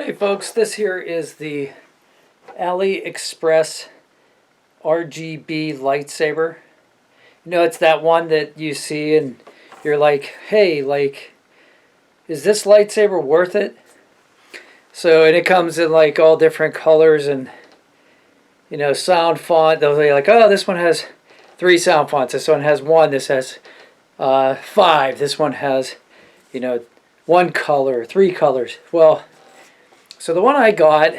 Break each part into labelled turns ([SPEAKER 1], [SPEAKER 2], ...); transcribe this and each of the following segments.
[SPEAKER 1] Hey folks, this here is the AliExpress RGB lightsaber. You know, it's that one that you see and you're like, hey, is this lightsaber worth it? So, and it comes in like all different colors and, you know, sound font. They'll be like, oh, this one has 3 sound fonts. This one has 1. This has 5. This one has, you know, 1 color, 3 colors. Well, so the one I got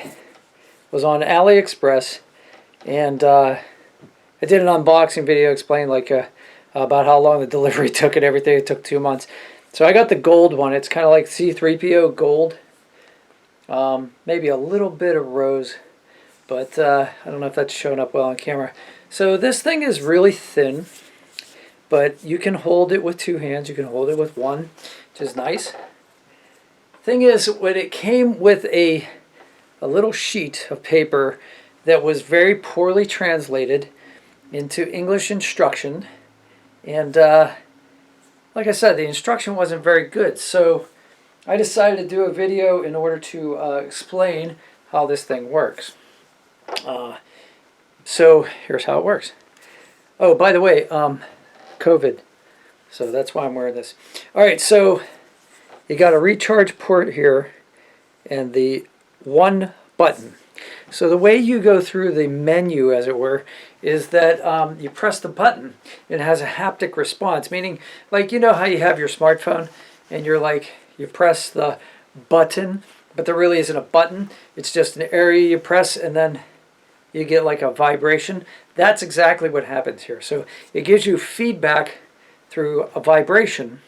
[SPEAKER 1] was on AliExpress, and I did an unboxing video explaining like about how long the delivery took and everything. It took 2 months. So I got the gold one. It's kind of like C3PO gold. Maybe a little bit of rose, but I don't know if that's showing up well on camera. So this thing is really thin, but you can hold it with 2 hands. You can hold it with 1, which is nice. Thing is, when it came with a little sheet of paper that was very poorly translated into English instruction, and like I said, the instruction wasn't very good, so I decided to do a video in order to explain how this thing works. So here's how it works. Oh, by the way, COVID, so that's why I'm wearing this. All right, so you got a recharge port here and the 1 button. So the way you go through the menu, as it were, is that you press the button. It has a haptic response, meaning, like, you know how you have your smartphone and you're like, you press the button, but there really isn't a button. It's just an area you press and then you get like a vibration. That's exactly what happens here. So it gives you feedback through a vibration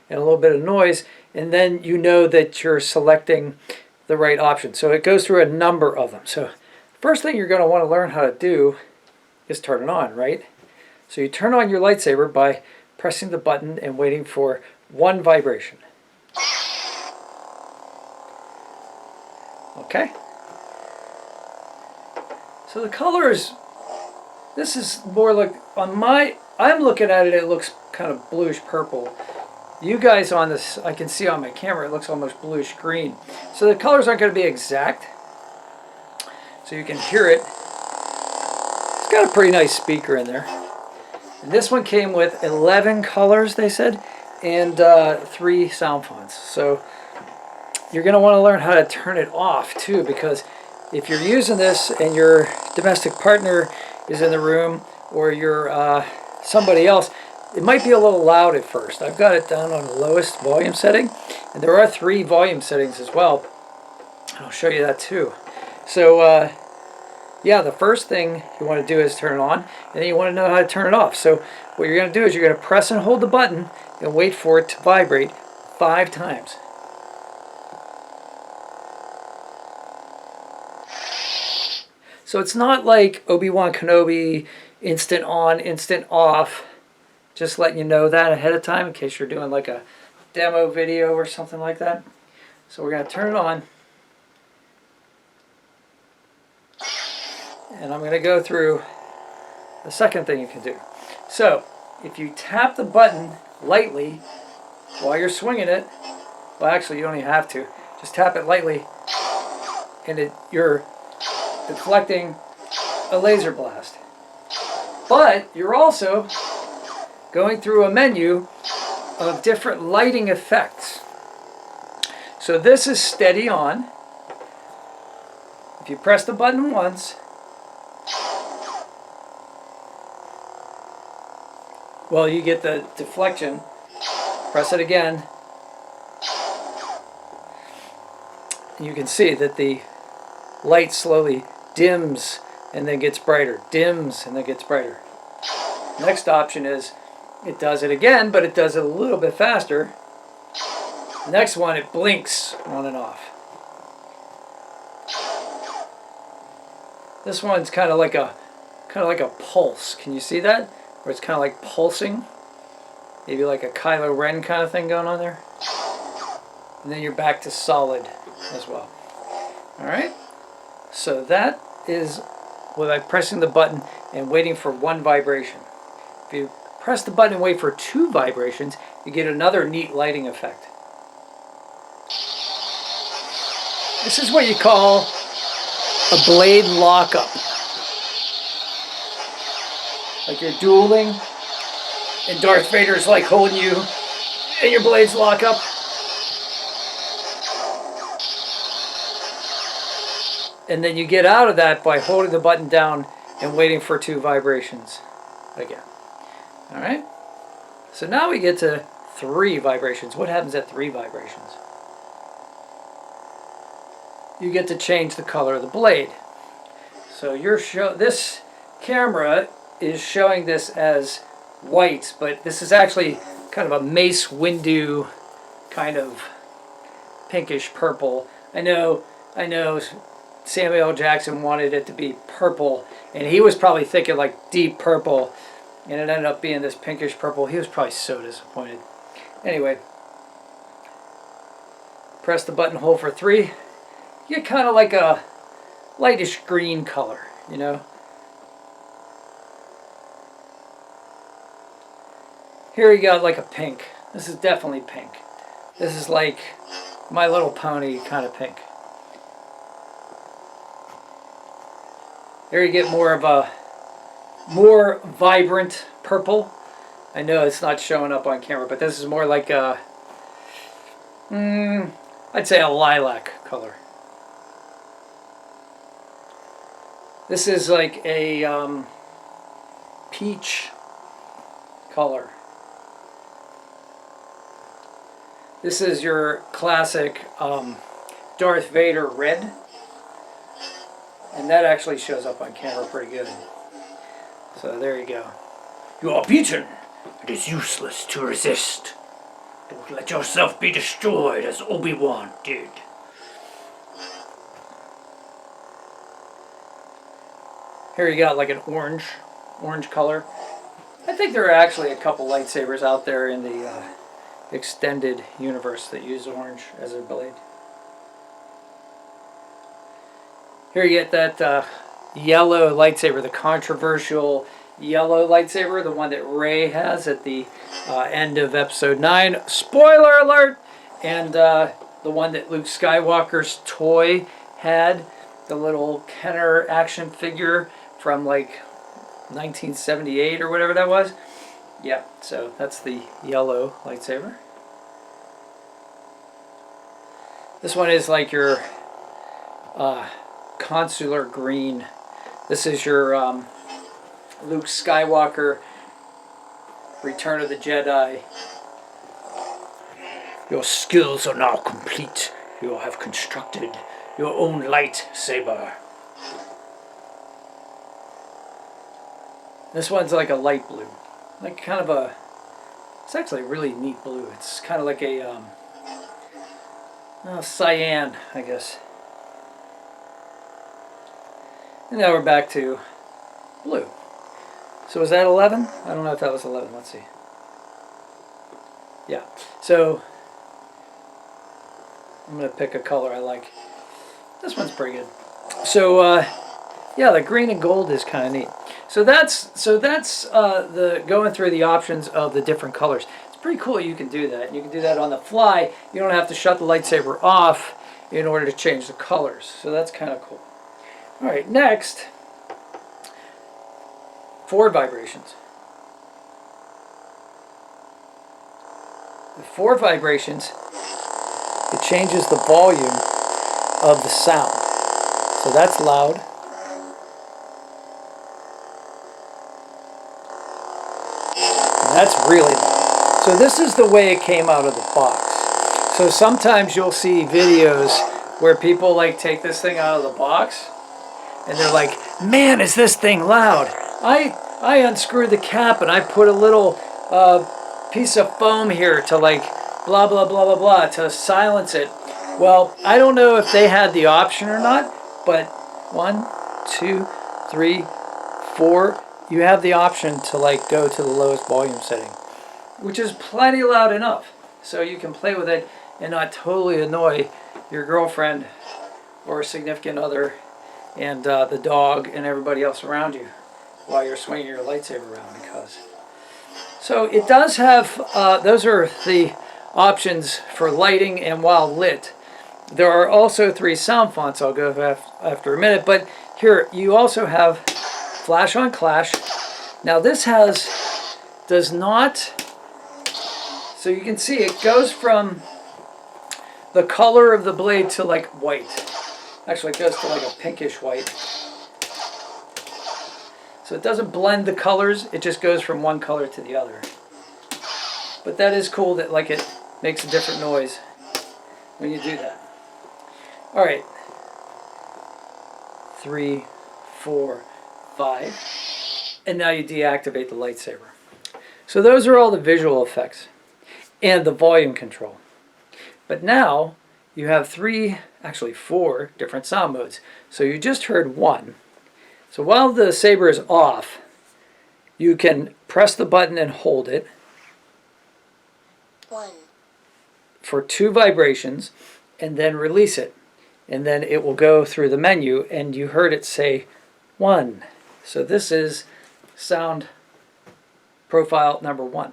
[SPEAKER 1] and a little bit of noise, and then you know that you're selecting the right option. So it goes through a number of them. So first thing you're going to want to learn how to do is turn it on, right? So you turn on your lightsaber by pressing the button and waiting for 1 vibration. Okay? So the colors, this is more like, I'm looking at it, it looks kind of bluish purple. You guys on this, I can see on my camera, it looks almost bluish green. So the colors aren't going to be exact. So you can hear it. It's got a pretty nice speaker in there. And this one came with 11 colors, they said, and 3 sound fonts. So you're going to want to learn how to turn it off too, because if you're using this and your domestic partner is in the room, or you're somebody else, it might be a little loud at first. I've got it down on the lowest volume setting, and there are 3 volume settings as well. I'll show you that too. So yeah, the first thing you want to do is turn it on, and then you want to know how to turn it off. So what you're going to do is you're going to press and hold the button and wait for it to vibrate 5 times. So it's not like Obi-Wan Kenobi, instant on, instant off. Just letting you know that ahead of time in case you're doing like a demo video or something like that. So we're going to turn it on. And I'm going to go through the second thing you can do. So if you tap the button lightly while you're swinging it, well, actually you don't even have to. Just tap it lightly and you're deflecting a laser blast. But you're also going through a menu of different lighting effects. So this is steady on. If you press the button once, well, you get the deflection. Press it again. You can see that the light slowly dims and then gets brighter, dims and then gets brighter. Next option is it does it again, but it does it a little bit faster. Next one, it blinks on and off. This one's kind of like a pulse. Can you see that? Where it's kind of like pulsing. Maybe like a Kylo Ren kind of thing going on there. And then you're back to solid as well. All right. So that is by pressing the button and waiting for 1 vibration. If you press the button and wait for 2 vibrations, you get another neat lighting effect. This is what you call a blade lockup. Like you're dueling and Darth Vader's like holding you and your blades lock up. And then you get out of that by holding the button down and waiting for 2 vibrations again. Alright? So now we get to 3 vibrations. What happens at 3 vibrations? You get to change the color of the blade. So this camera is showing this as white, but this is actually kind of a Mace Windu kind of pinkish purple. I know Samuel L. Jackson wanted it to be purple, and he was probably thinking like deep purple, and it ended up being this pinkish purple. He was probably so disappointed. Anyway, press the button, hold for 3. You get kind of like a lightish green color, you know. Here you got like a pink. This is definitely pink. This is like My Little Pony kind of pink. There you get more of a more vibrant purple. I know it's not showing up on camera, but this is more like a, I'd say a lilac color. This is like a peach color. This is your classic Darth Vader red. And that actually shows up on camera pretty good. So there you go. You are beaten. It is useless to resist. Don't let yourself be destroyed as Obi-Wan did. Here you got like an orange color. I think there are actually a couple lightsabers out there in the extended universe that use orange as their blade. Here you get that yellow lightsaber, the controversial yellow lightsaber, the one that Rey has at the end of episode 9. Spoiler alert! And the one that Luke Skywalker's toy had, the little Kenner action figure from like 1978 or whatever that was. Yeah, so that's the yellow lightsaber. This one is like your consular green. This is your Luke Skywalker Return of the Jedi. Your skills are now complete. You have constructed your own lightsaber. This one's like a light blue. Like kind of a, it's actually a really neat blue. It's kind of like a cyan, I guess. And now we're back to blue. So was that 11? I don't know if that was 11. Let's see. Yeah. So I'm going to pick a color I like. This one's pretty good. So yeah, the green and gold is kind of neat. So that's the going through the options of the different colors. It's pretty cool you can do that. You can do that on the fly. You don't have to shut the lightsaber off in order to change the colors. So that's kind of cool. All right, next, forward vibrations. The forward vibrations, it changes the volume of the sound. So that's loud. And that's really loud. So this is the way it came out of the box. So sometimes you'll see videos where people like take this thing out of the box and they're like, man, is this thing loud. I unscrewed the cap and I put a little piece of foam here to like blah, blah, blah, blah, blah to silence it. Well, I don't know if they had the option or not, but 1, 2, 3, 4, you have the option to like go to the lowest volume setting, which is plenty loud enough. So you can play with it and not totally annoy your girlfriend or significant other and the dog and everybody else around you while you're swinging your lightsaber around. Because so it does have those are the options for lighting and while lit. There are also 3 sound fonts I'll go after a minute, but here you also have flash on clash. Now this does not, so you can see it goes from the color of the blade to like white. Actually, it goes to like a pinkish white. So it doesn't blend the colors, it just goes from one color to the other. But that is cool that like it makes a different noise when you do that. All right, 3, 4, 5, and now you deactivate the lightsaber. So those are all the visual effects and the volume control. But now you have 3, actually 4 different sound modes. So you just heard one. So while the saber is off, you can press the button and hold it
[SPEAKER 2] 1
[SPEAKER 1] for 2 vibrations and then release it. And then it will go through the menu and you heard it say 1. So this is sound profile number 1.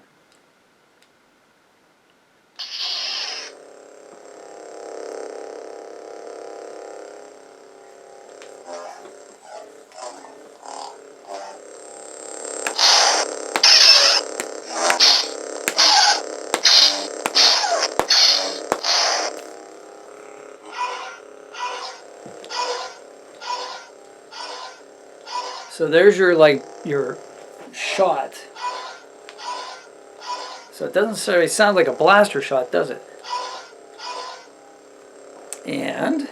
[SPEAKER 1] So there's your shot. So it doesn't necessarily sound like a blaster shot, does it? And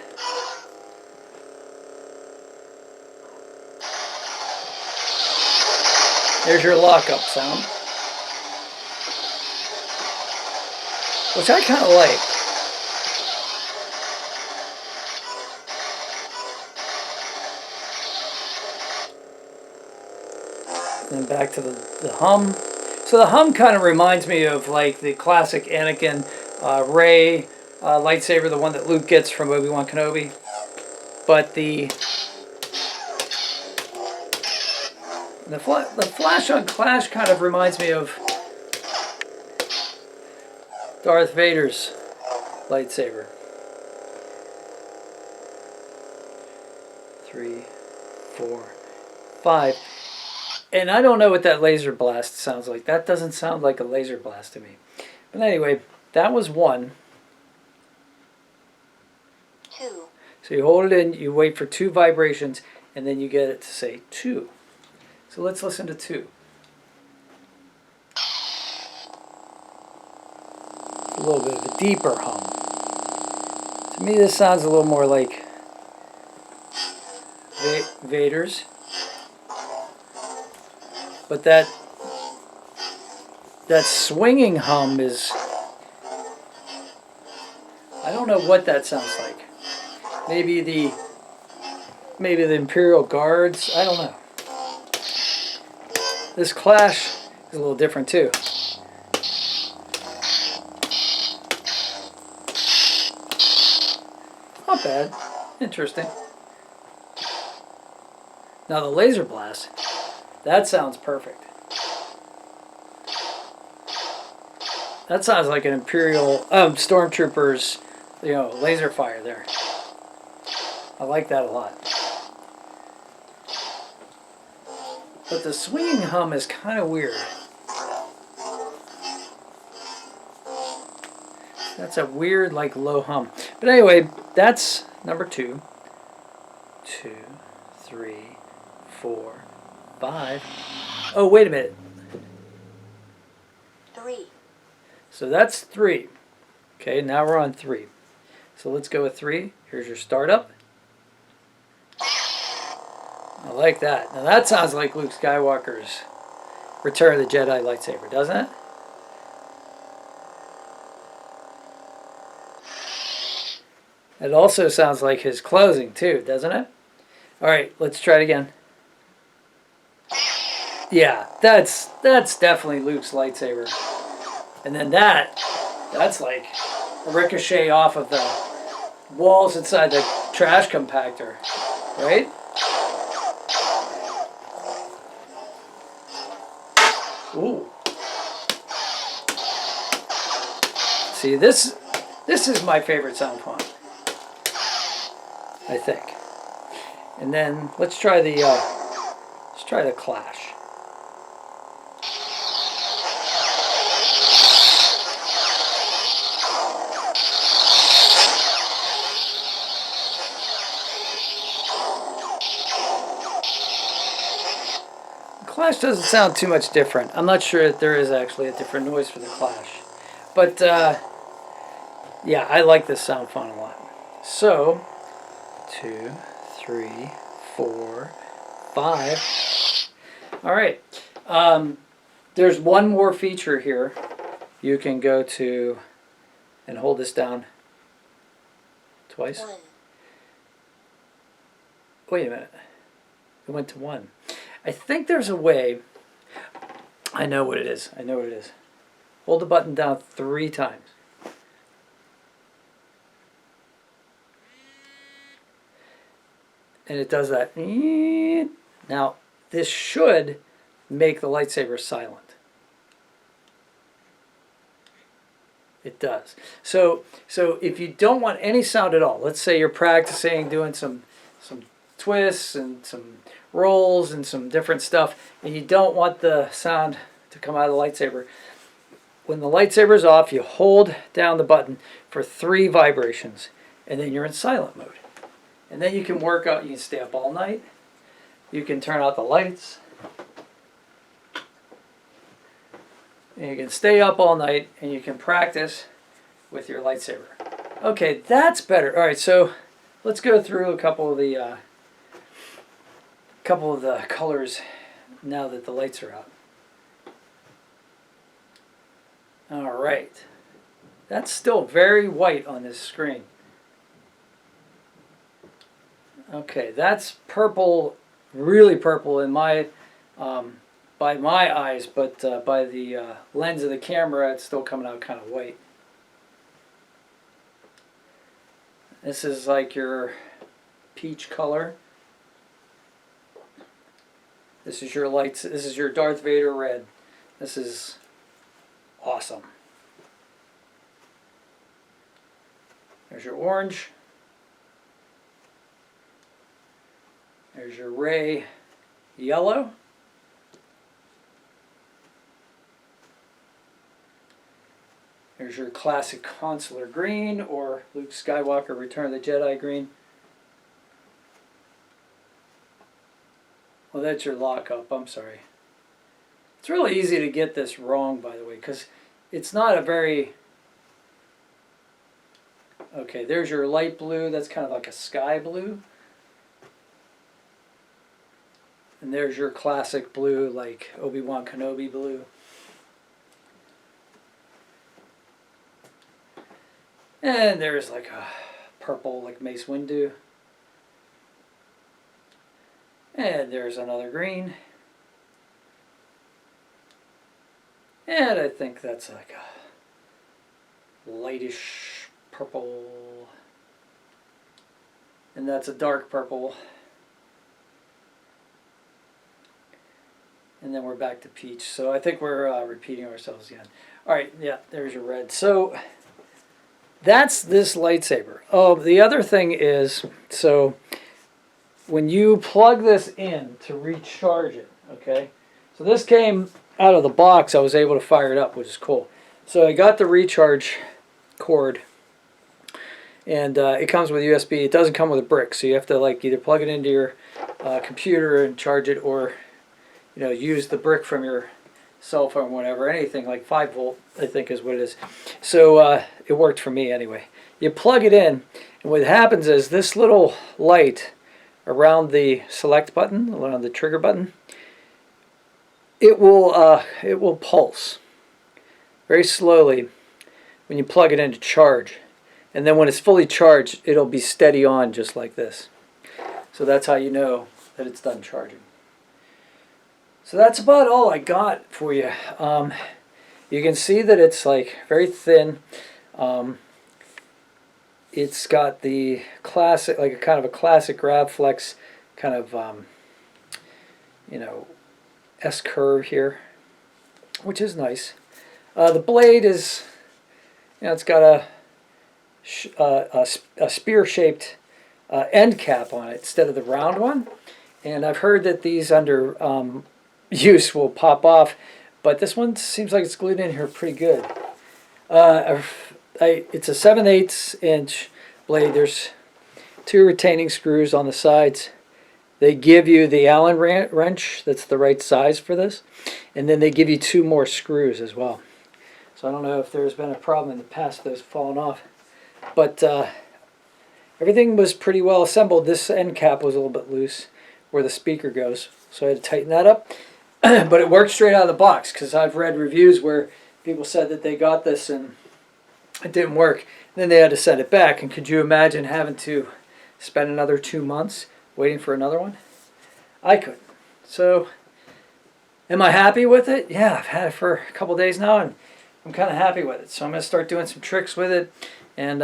[SPEAKER 1] there's your lockup sound, which I kind of like. And then back to the hum. So the hum kind of reminds me of like the classic Anakin Rey lightsaber, the one that Luke gets from Obi-Wan Kenobi. But the flash on clash kind of reminds me of Darth Vader's lightsaber. 3, 4, 5. And I don't know what that laser blast sounds like. That doesn't sound like a laser blast to me. But anyway, that was 1.
[SPEAKER 2] 2
[SPEAKER 1] So you hold it in, you wait for 2 vibrations, and then you get it to say 2. So let's listen to 2. It's a little bit of a deeper hum. To me, this sounds a little more like Vader's. But that swinging hum is, I don't know what that sounds like. Maybe the Imperial Guards, I don't know. This clash is a little different too. Not bad. Interesting. Now the laser blast, that sounds perfect. That sounds like an Imperial Stormtroopers, laser fire there. I like that a lot. But the swinging hum is kind of weird. That's a weird, like, low hum. But anyway, that's number 2. 2, 3, 4, 5. Oh, wait a minute.
[SPEAKER 2] 3
[SPEAKER 1] So that's 3. Okay, now we're on 3. So let's go with 3. Here's your startup. I like that. Now that sounds like Luke Skywalker's Return of the Jedi lightsaber, doesn't it? It also sounds like his closing too, doesn't it? Alright, let's try it again. Yeah, that's definitely Luke's lightsaber. And then that's like a ricochet off of the walls inside the trash compactor, right? Ooh. See, this is my favorite sound font. I think. And then let's try the clash. Clash doesn't sound too much different. I'm not sure that there is actually a different noise for the clash. But, yeah, I like this sound font a lot. So, 2, 3, 4, 5. All right. There's one more feature here. You can go to and hold this down twice.
[SPEAKER 2] 1.
[SPEAKER 1] Wait a minute. It went to 1. I think there's a way. I know what it is. I know what it is. Hold the button down 3 times. And it does that. Now, this should make the lightsaber silent. It does. So if you don't want any sound at all, let's say you're practicing doing some twists and some rolls and some different stuff, and you don't want the sound to come out of the lightsaber. When the lightsaber is off, you hold down the button for 3 vibrations, and then you're in silent mode. And then you can work out, you can stay up all night, you can turn out the lights, and you can stay up all night, and you can practice with your lightsaber. Okay, that's better. All right, so let's go through a couple of the colors now that the lights are out. All right, that's still very white on this screen. Okay, that's purple, really purple in my by my eyes, but by the lens of the camera, it's still coming out kind of white. This is like your peach color. This is your lights. This is your Darth Vader red. This is awesome. There's your orange. There's your Rey yellow. There's your classic consular green, or Luke Skywalker Return of the Jedi green. Well, that's your lockup. I'm sorry. It's really easy to get this wrong, by the way, because it's not a very... Okay, there's your light blue. That's kind of like a sky blue. And there's your classic blue, like Obi-Wan Kenobi blue. And there's like a purple, like Mace Windu. And there's another green. And I think that's like a lightish purple. And that's a dark purple. And then we're back to peach. So I think we're repeating ourselves again. All right, yeah, there's your red. So that's this lightsaber. Oh, the other thing is, so when you plug this in to recharge it, okay? So this came out of the box. I was able to fire it up, which is cool. So I got the recharge cord, and it comes with USB. It doesn't come with a brick, so you have to like either plug it into your computer and charge it, or use the brick from your cell phone, whatever, anything like 5 volt, I think is what it is. So it worked for me anyway. You plug it in, and what happens is this little light around the select button, around the trigger button, it will pulse very slowly when you plug it in to charge. And then when it's fully charged, it'll be steady on just like this. So that's how you know that it's done charging. So that's about all I got for you. You can see that it's like very thin. It's got the classic, like a kind of a classic grab flex kind of, S curve here, which is nice. The blade is, it's got a spear-shaped end cap on it instead of the round one. And I've heard that these under use will pop off, but this one seems like it's glued in here pretty good. It's a 7/8 inch blade. There's 2 retaining screws on the sides. They give you the Allen wrench that's the right size for this, and then they give you 2 more screws as well. So I don't know if there's been a problem in the past those falling off, but everything was pretty well assembled. This end cap was a little bit loose where the speaker goes, so I had to tighten that up. But it worked straight out of the box, because I've read reviews where people said that they got this and it didn't work. And then they had to send it back. And could you imagine having to spend another 2 months waiting for another one? I couldn't. So, am I happy with it? Yeah, I've had it for a couple days now, and I'm kind of happy with it. So I'm going to start doing some tricks with it. And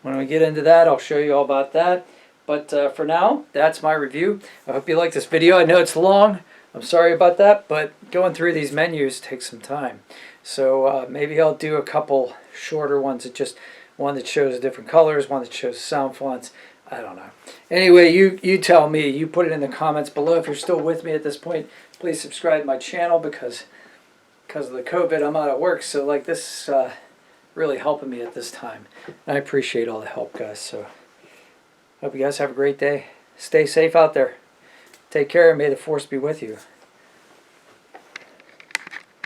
[SPEAKER 1] when we get into that, I'll show you all about that. But for now, that's my review. I hope you like this video. I know it's long. I'm sorry about that, but going through these menus takes some time. So maybe I'll do a couple shorter ones, just one that shows different colors, one that shows sound fonts. I don't know. Anyway, you tell me. You put it in the comments below. If you're still with me at this point, please subscribe to my channel, because of the COVID, I'm out of work. So like this really helping me at this time. And I appreciate all the help, guys. So hope you guys have a great day. Stay safe out there. Take care, and may the force be with you.